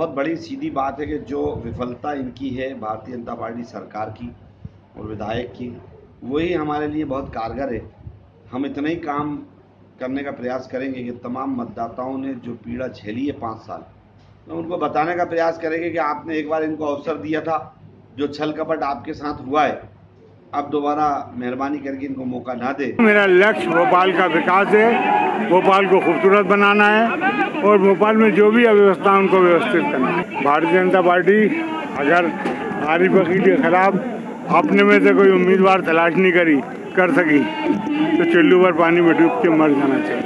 बहुत बड़ी सीधी बात है कि जो विफलता इनकी है भारतीय जनता पार्टी सरकार की और विधायक की, वही हमारे लिए बहुत कारगर है। हम इतना ही काम करने का प्रयास करेंगे कि तमाम मतदाताओं ने जो पीड़ा झेली है 5 साल, तो उनको बताने का प्रयास करेंगे कि आपने एक बार इनको अवसर दिया था, जो छल कपट आपके साथ हुआ है, अब दोबारा मेहरबानी करके इनको मौका ना दे। मेरा लक्ष्य भोपाल का विकास है, भोपाल को खूबसूरत बनाना है और भोपाल में जो भी अव्यवस्था उनको व्यवस्थित करना है। भारतीय जनता पार्टी अगर आरिफ अकील के खिलाफ अपने में से कोई उम्मीदवार तलाश नहीं कर सकी तो चुल्लू पर पानी में डूब के मर जाना चाहिए।